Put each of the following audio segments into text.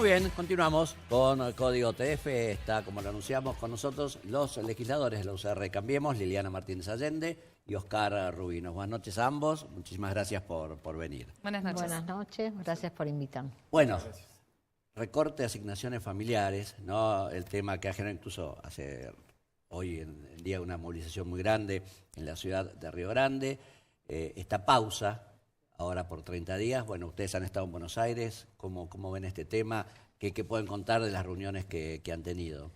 Muy bien, continuamos con Código TF. Está, como lo anunciamos, con nosotros los legisladores de la UCR Cambiemos, Liliana Martínez Allende y Oscar Rubino. Buenas noches a ambos. Muchísimas gracias por venir. Buenas noches. Buenas noches, gracias por invitarme. Bueno, recorte de asignaciones familiares, ¿no? El tema que ha generado incluso hoy en día una movilización muy grande en la ciudad de Río Grande. Esta pausa, ahora por 30 días. Bueno, ustedes han estado en Buenos Aires. ¿Cómo ven este tema? ¿Qué pueden contar de las reuniones que han tenido?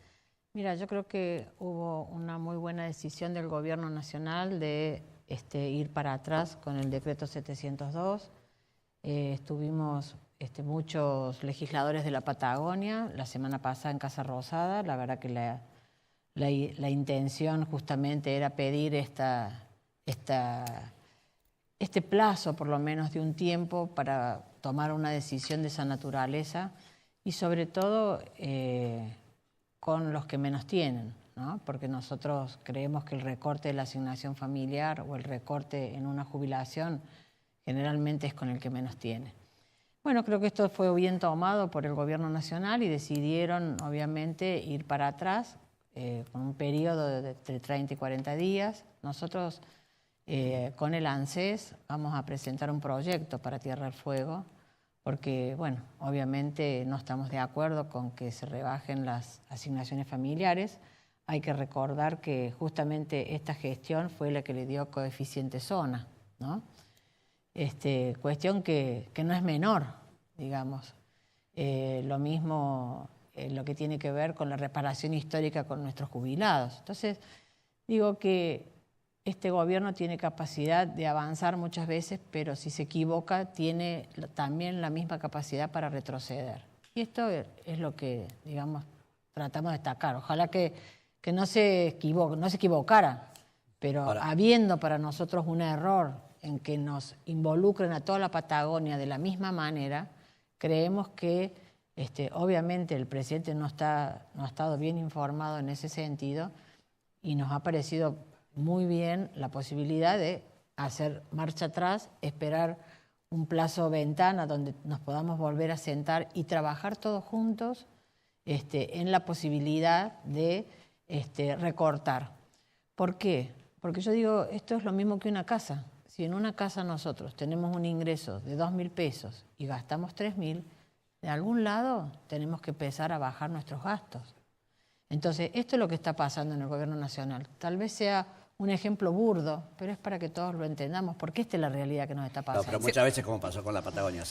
Mira, yo creo que hubo una muy buena decisión del Gobierno Nacional de ir para atrás con el decreto 702. Estuvimos muchos legisladores de la Patagonia la semana pasada en Casa Rosada. La verdad que la intención justamente era pedir este plazo, por lo menos de un tiempo, para tomar una decisión de esa naturaleza y sobre todo con los que menos tienen, ¿no? Porque nosotros creemos que el recorte de la asignación familiar o el recorte en una jubilación generalmente es con el que menos tiene. Bueno, creo que esto fue bien tomado por el Gobierno Nacional y decidieron, obviamente, ir para atrás con un periodo de entre 30 y 40 días. Nosotros, con el ANSES, vamos a presentar un proyecto para Tierra del Fuego, porque, bueno, obviamente no estamos de acuerdo con que se rebajen las asignaciones familiares. Hay que recordar que justamente esta gestión fue la que le dio coeficiente zona, ¿no? Cuestión que no es menor, digamos. Lo mismo lo que tiene que ver con la reparación histórica con nuestros jubilados. Entonces, digo que este gobierno tiene capacidad de avanzar muchas veces, pero si se equivoca tiene también la misma capacidad para retroceder. Y esto es lo que, digamos, tratamos de destacar. Ojalá que no se equivocara, pero ahora, habiendo para nosotros un error en que nos involucren a toda la Patagonia de la misma manera, creemos que obviamente el presidente no ha estado bien informado en ese sentido y nos ha parecido muy bien la posibilidad de hacer marcha atrás, esperar un plazo ventana donde nos podamos volver a sentar y trabajar todos juntos en la posibilidad de recortar. ¿Por qué? Porque yo digo, esto es lo mismo que una casa. Si en una casa nosotros tenemos un ingreso de 2.000 pesos y gastamos 3.000, de algún lado tenemos que empezar a bajar nuestros gastos. Entonces, esto es lo que está pasando en el Gobierno Nacional. Tal vez sea un ejemplo burdo, pero es para que todos lo entendamos, porque esta es la realidad que nos está pasando. No, pero muchas veces, como pasó con la Patagonia,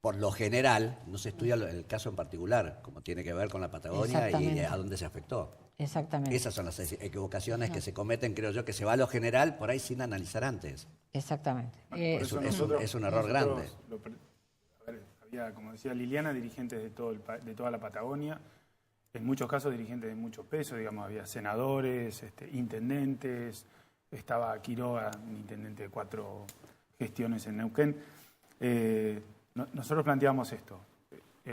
por lo general no se estudia el caso en particular, como tiene que ver con la Patagonia y a dónde se afectó. Exactamente. Esas son las equivocaciones que se cometen, creo yo, que se va a lo general por ahí sin analizar antes. Exactamente. Es un error grande. Había, como decía Liliana, dirigentes de toda la Patagonia, en muchos casos dirigentes de mucho peso, digamos, había senadores, intendentes, estaba Quiroga, un intendente de 4 gestiones en Neuquén. Nosotros planteamos esto,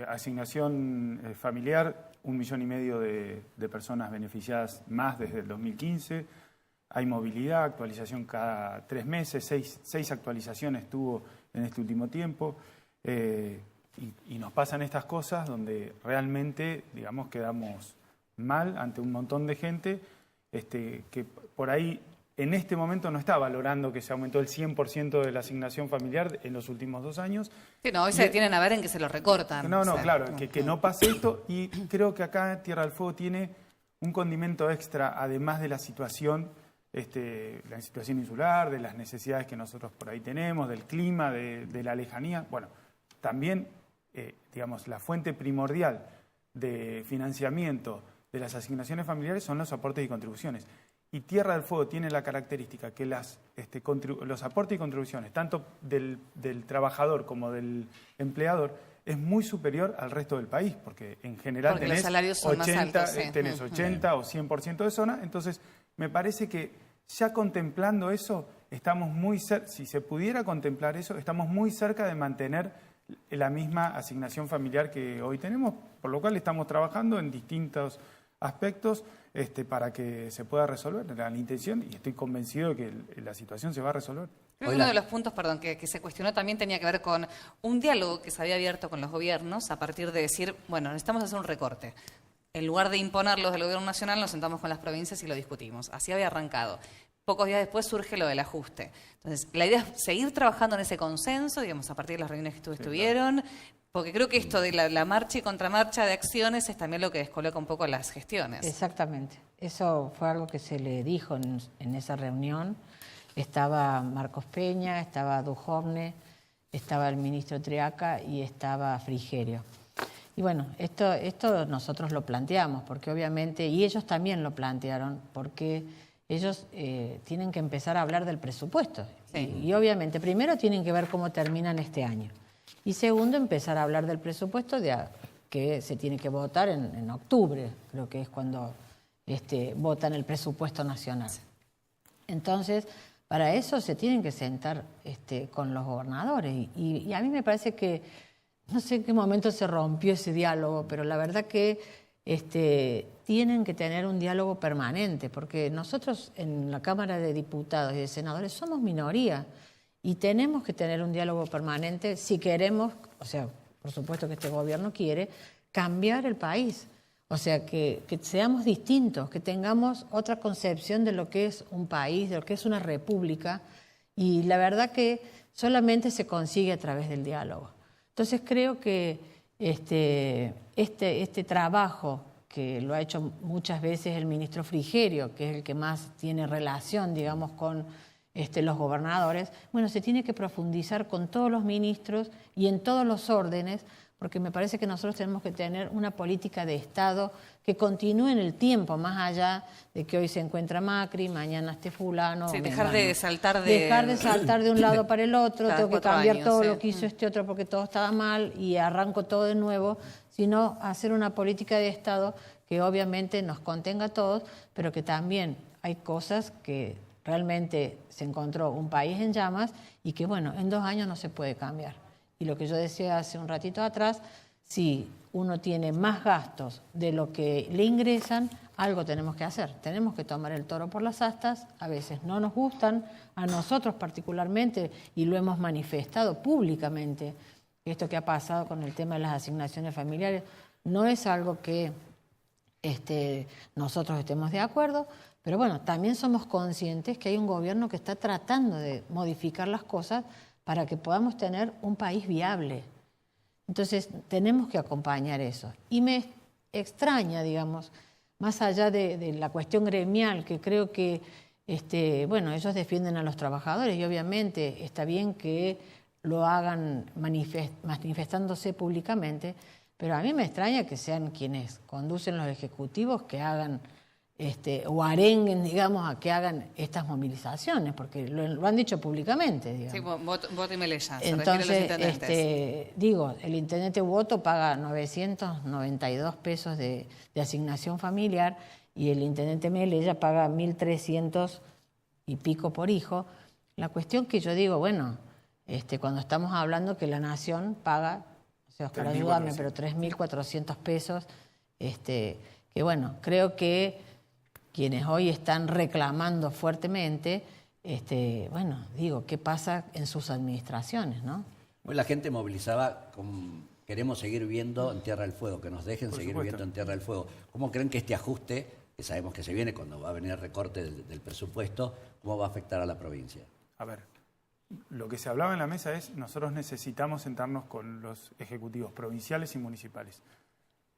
asignación familiar, 1,5 millones de personas beneficiadas más desde el 2015, hay movilidad, actualización cada 3 meses, 6 actualizaciones tuvo en este último tiempo. Y nos pasan estas cosas donde realmente, digamos, quedamos mal ante un montón de gente que por ahí en este momento no está valorando que se aumentó el 100% de la asignación familiar en los últimos 2 años. Sí, no, hoy se detienen a ver en que se lo recortan. No, claro, que no pase esto, y creo que acá Tierra del Fuego tiene un condimento extra, además de la situación insular, de las necesidades que nosotros por ahí tenemos, del clima, de la lejanía. Bueno, también, digamos, la fuente primordial de financiamiento de las asignaciones familiares son los aportes y contribuciones. Y Tierra del Fuego tiene la característica que los aportes y contribuciones, tanto del trabajador como del empleador, es muy superior al resto del país, porque en general los salarios son más altos, sí. Tenés 80 o 100% de zona. Entonces, me parece que ya contemplando eso, estamos muy cerca, si se pudiera contemplar eso, estamos muy cerca de mantener la misma asignación familiar que hoy tenemos, por lo cual estamos trabajando en distintos aspectos para que se pueda resolver. La intención, y estoy convencido de que la situación se va a resolver. Creo que uno de los puntos, perdón, que se cuestionó también tenía que ver con un diálogo que se había abierto con los gobiernos a partir de decir, bueno, necesitamos hacer un recorte. En lugar de imponerlos del gobierno nacional, nos sentamos con las provincias y lo discutimos. Así había arrancado. Pocos días después surge lo del ajuste. Entonces, la idea es seguir trabajando en ese consenso, digamos, a partir de las reuniones que estuvieron, porque creo que esto de la marcha y contramarcha de acciones es también lo que descoloca un poco las gestiones. Exactamente. Eso fue algo que se le dijo en esa reunión. Estaba Marcos Peña, estaba Dujovne, estaba el ministro Triaca y estaba Frigerio. Y bueno, esto nosotros lo planteamos, porque obviamente, y ellos también lo plantearon, porque ellos tienen que empezar a hablar del presupuesto. Sí. Y obviamente, primero tienen que ver cómo terminan este año. Y segundo, empezar a hablar del presupuesto que se tiene que votar en octubre, creo que es cuando votan el presupuesto nacional. Entonces, para eso se tienen que sentar con los gobernadores. Y a mí me parece que, no sé en qué momento se rompió ese diálogo, pero la verdad que tienen que tener un diálogo permanente, porque nosotros en la Cámara de Diputados y de Senadores somos minoría y tenemos que tener un diálogo permanente si queremos, o sea, por supuesto que este gobierno quiere cambiar el país, o sea, que seamos distintos, que tengamos otra concepción de lo que es un país, de lo que es una república, y la verdad que solamente se consigue a través del diálogo. Entonces creo que este trabajo que lo ha hecho muchas veces el ministro Frigerio, que es el que más tiene relación, digamos, con los gobernadores, bueno, se tiene que profundizar con todos los ministros y en todos los órdenes, porque me parece que nosotros tenemos que tener una política de Estado que continúe en el tiempo, más allá de que hoy se encuentra Macri, mañana esté fulano. Sí, dejar de saltar de un lado para el otro, tengo que cambiar años, todo sí. lo que hizo este otro porque todo estaba mal y arranco todo de nuevo, sino hacer una política de Estado que obviamente nos contenga a todos, pero que también hay cosas que realmente se encontró un país en llamas y que, bueno, en 2 años no se puede cambiar. Y lo que yo decía hace un ratito atrás, si uno tiene más gastos de lo que le ingresan, algo tenemos que hacer. Tenemos que tomar el toro por las astas, a veces no nos gustan, a nosotros particularmente, y lo hemos manifestado públicamente. Esto que ha pasado con el tema de las asignaciones familiares no es algo que nosotros estemos de acuerdo, pero bueno, también somos conscientes que hay un gobierno que está tratando de modificar las cosas para que podamos tener un país viable. Entonces, tenemos que acompañar eso. Y me extraña, digamos, más allá de la cuestión gremial, que creo que, bueno, ellos defienden a los trabajadores y obviamente está bien que lo hagan manifestándose públicamente, pero a mí me extraña que sean quienes conducen los ejecutivos que hagan o arenguen, digamos, a que hagan estas movilizaciones, porque lo han dicho públicamente, digamos. Sí, voto y Melella, se entonces, refiere a los intendentes. el intendente Voto paga 992 pesos de asignación familiar y el intendente Melella paga 1.300 y pico por hijo. La cuestión que yo digo, bueno, cuando estamos hablando que la Nación paga, o sea, Oscar, ayúdame, pero 3.400 pesos, que bueno, creo que quienes hoy están reclamando fuertemente, bueno, digo, ¿qué pasa en sus administraciones, no? Hoy la gente movilizaba con queremos seguir viviendo en Tierra del Fuego, que nos dejen seguir viviendo en Tierra del Fuego. ¿Cómo creen que este ajuste, que sabemos que se viene cuando va a venir el recorte del presupuesto, cómo va a afectar a la provincia? A ver, lo que se hablaba en la mesa es nosotros necesitamos sentarnos con los ejecutivos provinciales y municipales.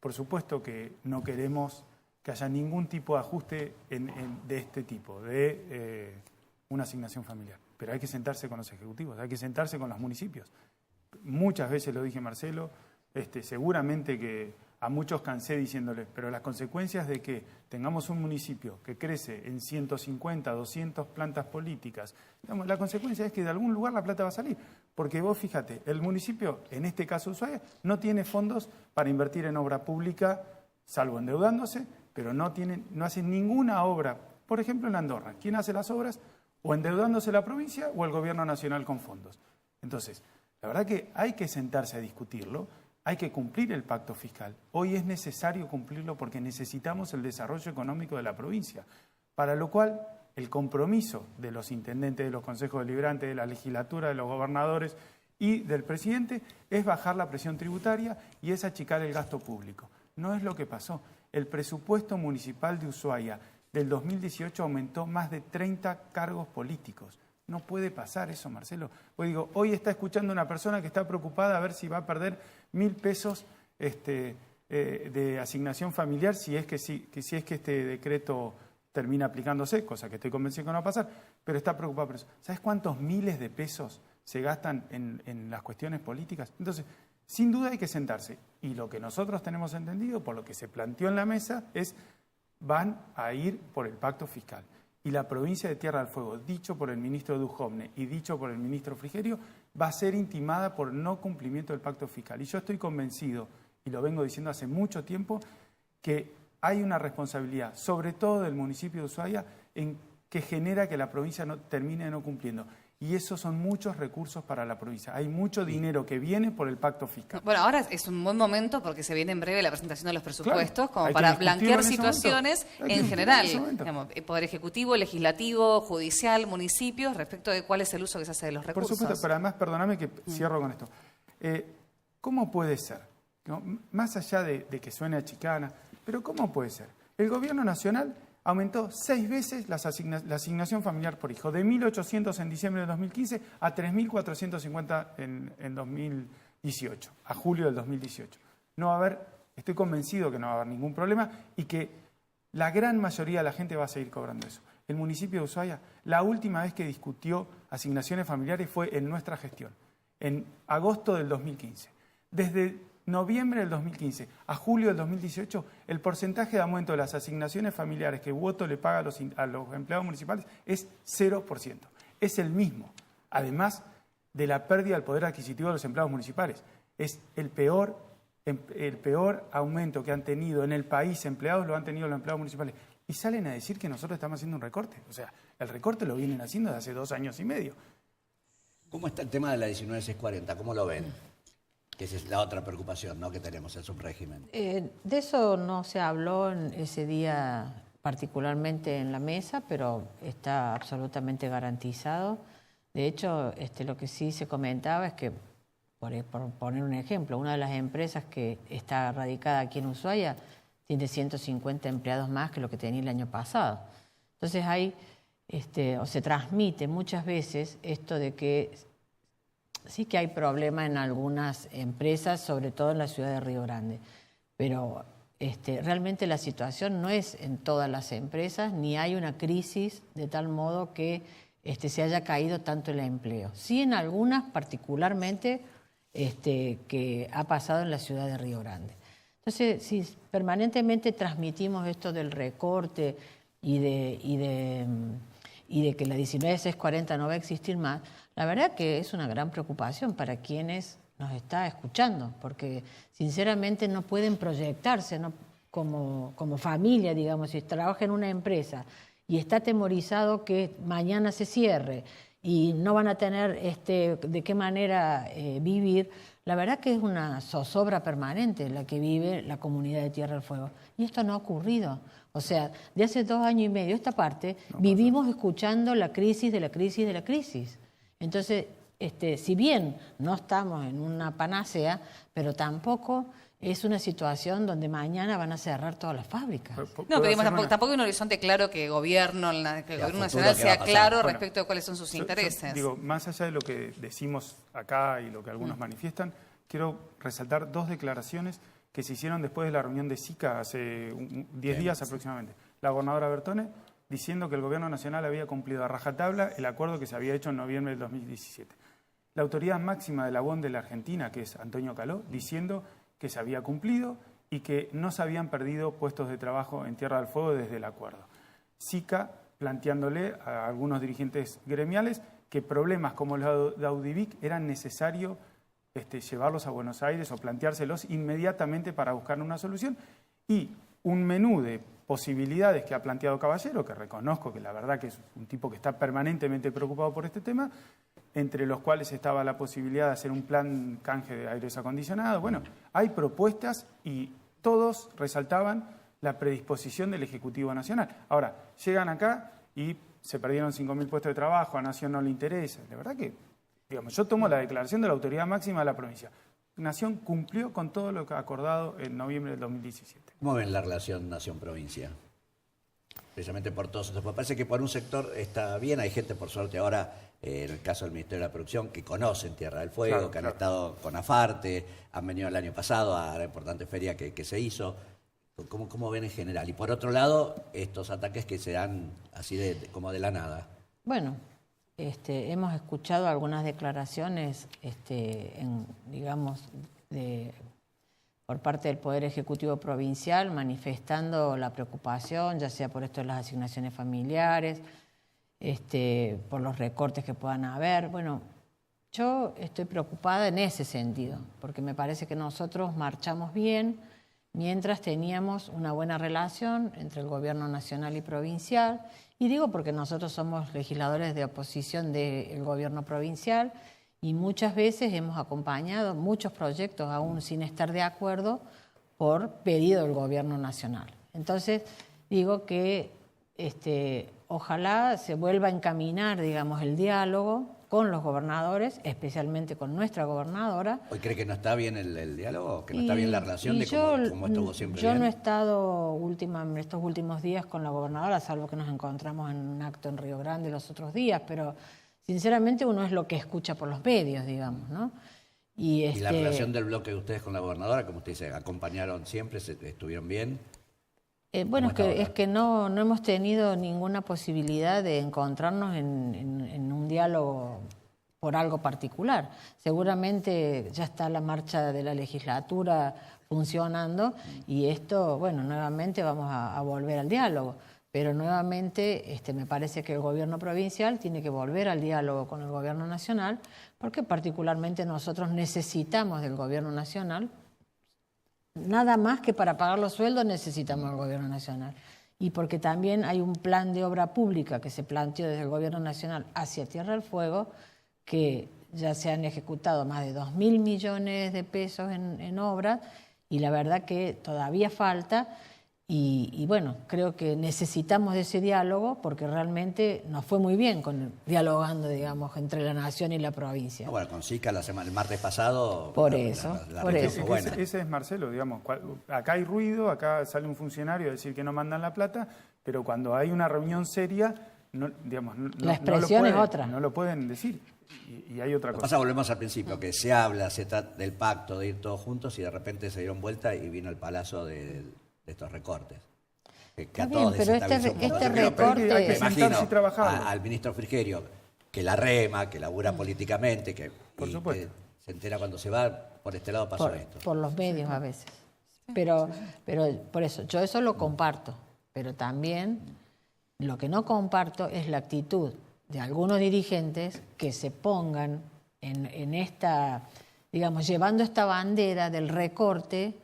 Por supuesto que no queremos que haya ningún tipo de ajuste de este tipo, de una asignación familiar. Pero hay que sentarse con los ejecutivos, hay que sentarse con los municipios. Muchas veces lo dije, Marcelo, seguramente que a muchos cansé diciéndoles, pero las consecuencias de que tengamos un municipio que crece en 150, 200 plantas políticas, digamos, la consecuencia es que de algún lugar la plata va a salir. Porque vos fíjate, el municipio, en este caso Ushuaia, no tiene fondos para invertir en obra pública, salvo endeudándose, pero no hacen ninguna obra. Por ejemplo, en Andorra, ¿quién hace las obras? O endeudándose la provincia o el gobierno nacional con fondos. Entonces, la verdad que hay que sentarse a discutirlo, hay que cumplir el pacto fiscal. Hoy es necesario cumplirlo porque necesitamos el desarrollo económico de la provincia, para lo cual el compromiso de los intendentes, de los consejos deliberantes, de la legislatura, de los gobernadores y del presidente es bajar la presión tributaria y es achicar el gasto público. No es lo que pasó. El presupuesto municipal de Ushuaia del 2018 aumentó más de 30 cargos políticos. No puede pasar eso, Marcelo. Pues digo, hoy está escuchando una persona que está preocupada a ver si va a perder 1.000 pesos de asignación familiar si es que este decreto termina aplicándose, cosa que estoy convencido que no va a pasar, pero está preocupado por eso. ¿Sabes cuántos miles de pesos se gastan en las cuestiones políticas? Entonces, sin duda hay que sentarse. Y lo que nosotros tenemos entendido, por lo que se planteó en la mesa, es van a ir por el pacto fiscal. Y la provincia de Tierra del Fuego, dicho por el ministro Dujovne y dicho por el ministro Frigerio, va a ser intimada por no cumplimiento del pacto fiscal. Y yo estoy convencido, y lo vengo diciendo hace mucho tiempo, que hay una responsabilidad, sobre todo del municipio de Ushuaia, en que genera que la provincia no termine no cumpliendo. Y esos son muchos recursos para la provincia. Hay mucho dinero que viene por el pacto fiscal. Bueno, ahora es un buen momento porque se viene en breve la presentación de los presupuestos, claro, como para blanquear situaciones en general, digamos, Poder Ejecutivo, Legislativo, Judicial, municipios, respecto de cuál es el uso que se hace de los recursos. Por supuesto, pero además, perdóname que cierro con esto. ¿Cómo puede ser? ¿No? Más allá de que suene a chicana, pero ¿cómo puede ser? El gobierno nacional aumentó 6 veces la asignación familiar por hijo, de 1.800 en diciembre de 2015 a 3.450 en 2018, a julio del 2018. No va a haber, estoy convencido que no va a haber ningún problema y que la gran mayoría de la gente va a seguir cobrando eso. El municipio de Ushuaia, la última vez que discutió asignaciones familiares fue en nuestra gestión, en agosto del 2015. Desde noviembre del 2015 a julio del 2018, el porcentaje de aumento de las asignaciones familiares que Voto le paga a los empleados municipales es 0%. Es el mismo, además de la pérdida del poder adquisitivo de los empleados municipales. Es el peor aumento que han tenido en el país empleados, lo han tenido los empleados municipales. Y salen a decir que nosotros estamos haciendo un recorte. O sea, el recorte lo vienen haciendo desde hace 2 años y medio. ¿Cómo está el tema de la 19640? ¿Cómo lo ven? Que esa es la otra preocupación, ¿no?, que tenemos, el subrégimen. De eso no se habló en ese día particularmente en la mesa, pero está absolutamente garantizado. De hecho, lo que sí se comentaba es que, por poner un ejemplo, una de las empresas que está radicada aquí en Ushuaia tiene 150 empleados más que lo que tenía el año pasado. Entonces hay, o se transmite muchas veces esto de que sí que hay problema en algunas empresas, sobre todo en la ciudad de Río Grande, pero realmente la situación no es en todas las empresas, ni hay una crisis de tal modo que se haya caído tanto el empleo. Sí en algunas, particularmente, que ha pasado en la ciudad de Río Grande. Entonces, si permanentemente transmitimos esto del recorte y de que la 19640 no va a existir más, la verdad que es una gran preocupación para quienes nos está escuchando, porque sinceramente no pueden proyectarse, ¿no?, como familia, digamos, si trabaja en una empresa y está atemorizado que mañana se cierre y no van a tener de qué manera vivir. La verdad que es una zozobra permanente la que vive la comunidad de Tierra del Fuego. Y esto no ha ocurrido. O sea, de hace 2 años y medio esta parte vivimos escuchando la crisis de la crisis de la crisis. Entonces, si bien no estamos en una panacea, pero tampoco es una situación donde mañana van a cerrar todas las fábricas. No, pero tampoco hay un horizonte claro que el gobierno nacional sea claro respecto de cuáles son sus intereses. Digo, más allá de lo que decimos acá y lo que algunos manifiestan, quiero resaltar 2 declaraciones que se hicieron después de la reunión de SICA hace 10 días aproximadamente. La gobernadora Bertone diciendo que el gobierno nacional había cumplido a rajatabla el acuerdo que se había hecho en noviembre del 2017. La autoridad máxima de la BON de la Argentina, que es Antonio Caló, diciendo que se había cumplido y que no se habían perdido puestos de trabajo en Tierra del Fuego desde el acuerdo. SICA planteándole a algunos dirigentes gremiales que problemas como los de Audivic eran necesario llevarlos a Buenos Aires o planteárselos inmediatamente para buscar una solución, y un menú de posibilidades que ha planteado Caballero, que reconozco que la verdad que es un tipo que está permanentemente preocupado por este tema, entre los cuales estaba la posibilidad de hacer un plan canje de aires acondicionados. Bueno, hay propuestas y todos resaltaban la predisposición del Ejecutivo Nacional. Ahora, llegan acá y se perdieron 5.000 puestos de trabajo, a Nación no le interesa. La verdad que, digamos, yo tomo la declaración de la autoridad máxima de la provincia. Nación cumplió con todo lo que ha acordado en noviembre del 2017. ¿Cómo ven la relación Nación-Provincia? Precisamente por todos estos. Me parece que por un sector está bien, hay gente, por suerte, ahora, en el caso del Ministerio de la Producción, que conocen Tierra del Fuego, Claro, que han claro. estado con AFARTE, han venido el año pasado a la importante feria que se hizo. ¿Cómo ven en general? Y por otro lado, estos ataques que se dan así como de la nada. Bueno, hemos escuchado algunas declaraciones, digamos, por parte del Poder Ejecutivo Provincial manifestando la preocupación, ya sea por esto de las asignaciones familiares, por los recortes que puedan haber. Bueno, yo estoy preocupada en ese sentido, porque me parece que nosotros marchamos bien mientras teníamos una buena relación entre el gobierno nacional y provincial, y digo porque nosotros somos legisladores de oposición del gobierno provincial, y muchas veces hemos acompañado muchos proyectos, aún sin estar de acuerdo, por pedido del gobierno nacional. Entonces, digo que ojalá se vuelva a encaminar, digamos, el diálogo con los gobernadores, especialmente con nuestra gobernadora. ¿Hoy cree que no está bien el diálogo? ¿Que no está bien la relación de cómo estuvo siempre Yo bien? no he estado estos últimos días con la gobernadora, salvo que nos encontramos en un acto en Río Grande los otros días, pero sinceramente uno es lo que escucha por los medios, digamos, ¿no? ¿Y la relación del bloque de ustedes con la gobernadora, como usted dice, acompañaron siempre, estuvieron bien? Bueno, ¿Cómo está ahora? es que no hemos tenido ninguna posibilidad de encontrarnos en un diálogo por algo particular. Seguramente ya está la marcha de la legislatura funcionando y esto, bueno, nuevamente vamos a volver al diálogo. Pero nuevamente me parece que el gobierno provincial tiene que volver al diálogo con el gobierno nacional, porque particularmente nosotros necesitamos del gobierno nacional. Nada más que para pagar los sueldos necesitamos al gobierno nacional. Y porque también hay un plan de obra pública que se planteó desde el gobierno nacional hacia Tierra del Fuego, que ya se han ejecutado más de 2.000 millones de pesos en obras, y la verdad que todavía falta. Y bueno, creo que necesitamos de ese diálogo porque realmente nos fue muy bien dialogando, digamos, entre la nación y la provincia. Bueno, con SICA el martes pasado. Por la eso. reunión fue buena. Ese es Marcelo, digamos. Acá hay ruido, acá sale un funcionario a decir que no mandan la plata, pero cuando hay una reunión seria, la expresión es otra. No lo pueden decir. Y hay otra Lo que cosa. pasa, volvemos al principio, que se trata del pacto de ir todos juntos y de repente se dieron vuelta y vino el palazo de estos recortes. Que Está bien, pero desestabilizó un montón. recorte- Hay que Me sentarse imagino y trabajarlo. al ministro Frigerio, que la rema, que labura políticamente, Por supuesto. que se entera cuando se va, por este lado pasó esto. Por los medios a veces. Pero por eso, yo eso lo comparto, pero también lo que no comparto es la actitud de algunos dirigentes que se pongan en esta, digamos, llevando esta bandera del recorte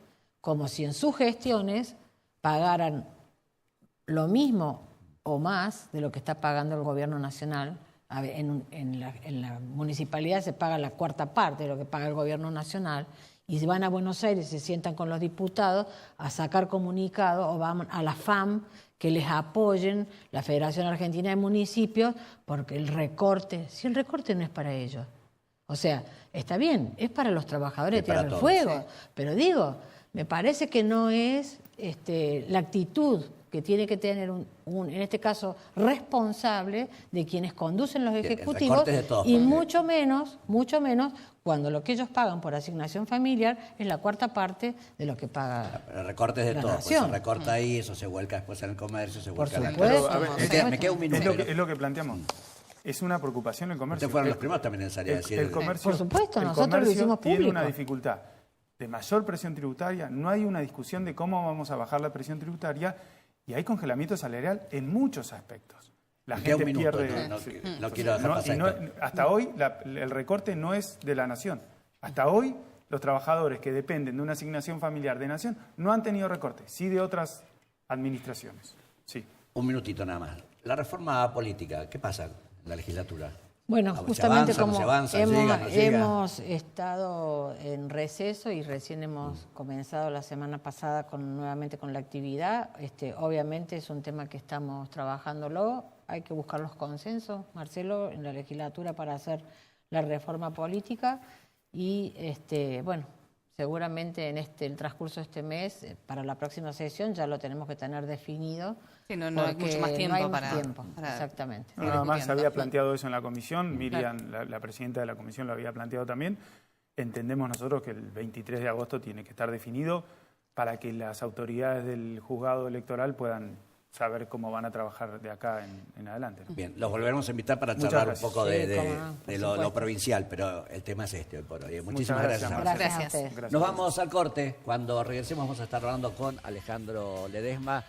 como si en sus gestiones pagaran lo mismo o más de lo que está pagando el gobierno nacional. En la municipalidad se paga la cuarta parte de lo que paga el gobierno nacional, y si van a Buenos Aires, se sientan con los diputados a sacar comunicados, o van a la FAM que les apoyen, la Federación Argentina de Municipios, porque el recorte no es para ellos. O sea, está bien, es para los trabajadores de Tierra del Fuego, sí. Pero digo, me parece que no es la actitud que tiene que tener en este caso, responsable de quienes conducen los ejecutivos, y mucho menos cuando lo que ellos pagan por asignación familiar es la cuarta parte de lo que paga el recortes de la todo, nación. Pues se recorta ahí, eso se vuelca después en el comercio, se vuelca en la me queda un minuto. Es lo que planteamos. Es una preocupación el comercio. Ustedes fueron los primeros también en salir a decir. El comercio, por supuesto, nosotros lo hicimos público. Tiene una dificultad de mayor presión tributaria, no hay una discusión de cómo vamos a bajar la presión tributaria, y hay congelamiento salarial en muchos aspectos. La gente pierde... No quiero dejar pasar hasta hoy el recorte no es de la nación. Hasta hoy los trabajadores que dependen de una asignación familiar de nación no han tenido recorte, sí de otras administraciones. Sí. Un minutito nada más. La reforma política, ¿qué pasa en la legislatura? Bueno, justamente avanza, como no se avanza, hemos estado en receso y recién hemos comenzado la semana pasada nuevamente con la actividad, obviamente es un tema que estamos trabajándolo, hay que buscar los consensos, Marcelo, en la legislatura para hacer la reforma política y, bueno, seguramente en el transcurso de este mes, para la próxima sesión, ya lo tenemos que tener definido. Sí, no hay mucho más tiempo no hay para... tiempo, exactamente. No, nada más se había planteado eso en la comisión, Miriam, la presidenta de la comisión, lo había planteado también. Entendemos nosotros que el 23 de agosto tiene que estar definido para que las autoridades del juzgado electoral puedan saber cómo van a trabajar de acá en adelante, ¿no? Bien, los volveremos a invitar para Muchas charlar un gracias. poco Sí, de cómo no, por lo supuesto. provincial, pero el tema es este hoy por hoy. Muchísimas Muchas gracias. gracias, Marcelo. Gracias. a ustedes. Gracias. Nos vamos al corte. Cuando regresemos vamos a estar hablando con Alejandro Ledesma.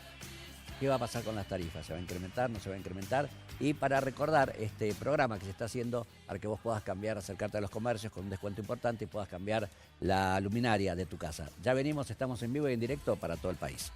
¿Qué va a pasar con las tarifas? ¿Se va a incrementar? ¿No se va a incrementar? Y para recordar este programa que se está haciendo para que vos puedas cambiar, acercarte a los comercios con un descuento importante y puedas cambiar la luminaria de tu casa. Ya venimos, estamos en vivo y en directo para todo el país.